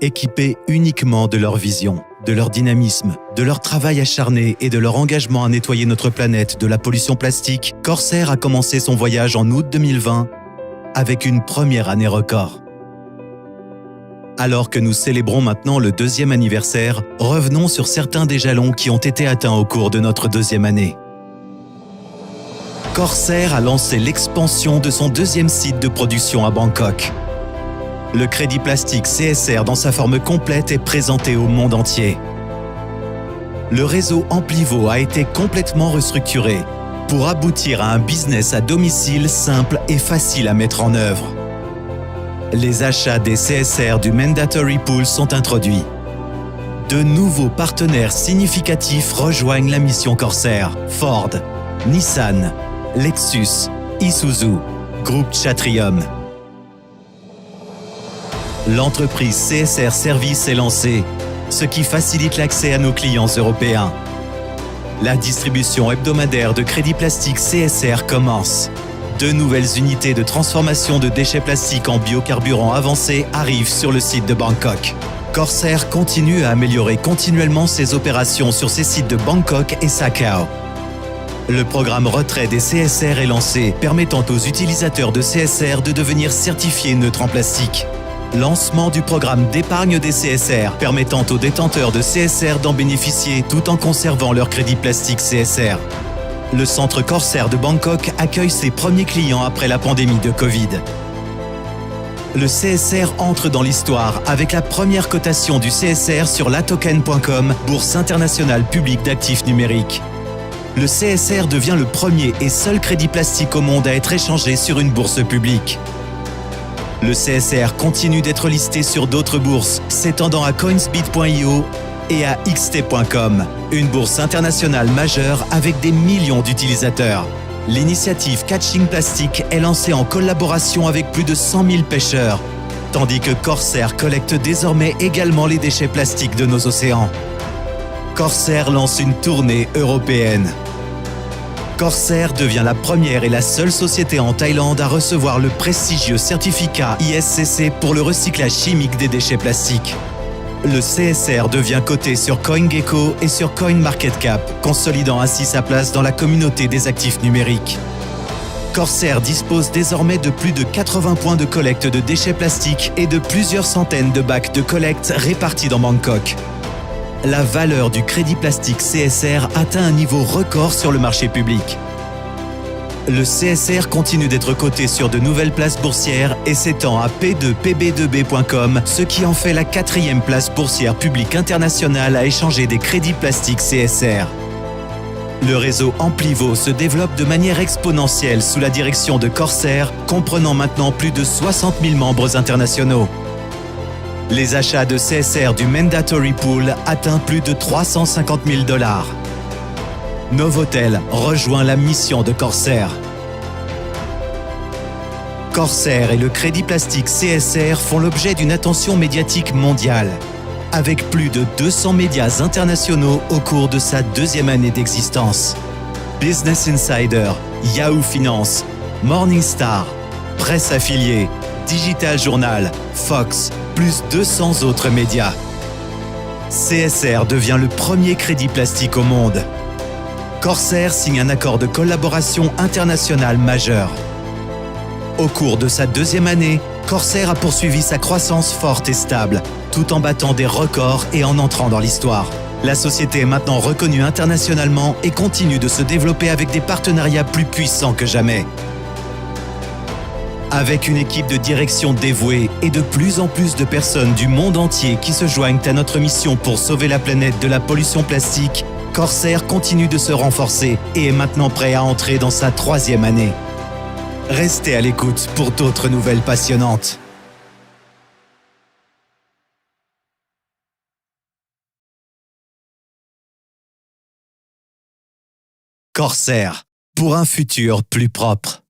Équipés uniquement de leur vision, de leur dynamisme, de leur travail acharné et de leur engagement à nettoyer notre planète de la pollution plastique, Corsair a commencé son voyage en août 2020 avec une première année record. Alors que nous célébrons maintenant le 2e anniversaire, revenons sur certains des jalons qui ont été atteints au cours de notre 2e année. Corsair a lancé l'expansion de son 2e site de production à Bangkok. Le crédit plastique CSR dans sa forme complète est présenté au monde entier. Le réseau Amplivo a été complètement restructuré pour aboutir à un business à domicile simple et facile à mettre en œuvre. Les achats des CSR du Mandatory Pool sont introduits. De nouveaux partenaires significatifs rejoignent la mission Corsair: Ford, Nissan, Lexus, Isuzu, Groupe Chatrium. L'entreprise CSR Service est lancée, ce qui facilite l'accès à nos clients européens. La distribution hebdomadaire de crédits plastiques CSR commence. 2 nouvelles unités de transformation de déchets plastiques en biocarburants avancés arrivent sur le site de Bangkok. Corsair continue à améliorer continuellement ses opérations sur ses sites de Bangkok et Sakao. Le programme retrait des CSR est lancé, permettant aux utilisateurs de CSR de devenir certifiés neutres en plastique. Lancement du programme d'épargne des CSR, permettant aux détenteurs de CSR d'en bénéficier tout en conservant leur crédit plastique CSR. Le centre Corsair de Bangkok accueille ses premiers clients après la pandémie de Covid. Le CSR entre dans l'histoire avec la première cotation du CSR sur latoken.com, bourse internationale publique d'actifs numériques. Le CSR devient le premier et seul crédit plastique au monde à être échangé sur une bourse publique. Le CSR continue d'être listé sur d'autres bourses, s'étendant à coinsbit.io et à xt.com, une bourse internationale majeure avec des millions d'utilisateurs. L'initiative Catching Plastic est lancée en collaboration avec plus de 100 000 pêcheurs, tandis que Corsair collecte désormais également les déchets plastiques de nos océans. Corsair lance une tournée européenne. Corsair devient la première et la seule société en Thaïlande à recevoir le prestigieux certificat ISCC pour le recyclage chimique des déchets plastiques. Le CSR devient coté sur CoinGecko et sur CoinMarketCap, consolidant ainsi sa place dans la communauté des actifs numériques. Corsair dispose désormais de plus de 80 points de collecte de déchets plastiques et de plusieurs centaines de bacs de collecte répartis dans Bangkok. La valeur du crédit plastique CSR atteint un niveau record sur le marché public. Le CSR continue d'être coté sur de nouvelles places boursières et s'étend à P2PB2B.com, ce qui en fait la 4e place boursière publique internationale à échanger des crédits plastiques CSR. Le réseau Amplivo se développe de manière exponentielle sous la direction de Corsair, comprenant maintenant plus de 60 000 membres internationaux. Les achats de CSR du Mandatory Pool atteignent plus de 350 000 $. Novotel rejoint la mission de Corsair. Corsair et le crédit plastique CSR font l'objet d'une attention médiatique mondiale, avec plus de 200 médias internationaux au cours de sa 2e année d'existence. Business Insider, Yahoo Finance, Morningstar, Presse Affiliée, Digital Journal, Fox, plus 200 autres médias. CSR devient le premier crédit plastique au monde. Corsair signe un accord de collaboration internationale majeur. Au cours de sa 2e année, Corsair a poursuivi sa croissance forte et stable, tout en battant des records et en entrant dans l'histoire. La société est maintenant reconnue internationalement et continue de se développer avec des partenariats plus puissants que jamais. Avec une équipe de direction dévouée et de plus en plus de personnes du monde entier qui se joignent à notre mission pour sauver la planète de la pollution plastique, Corsair continue de se renforcer et est maintenant prêt à entrer dans sa 3e année. Restez à l'écoute pour d'autres nouvelles passionnantes. Corsair, pour un futur plus propre.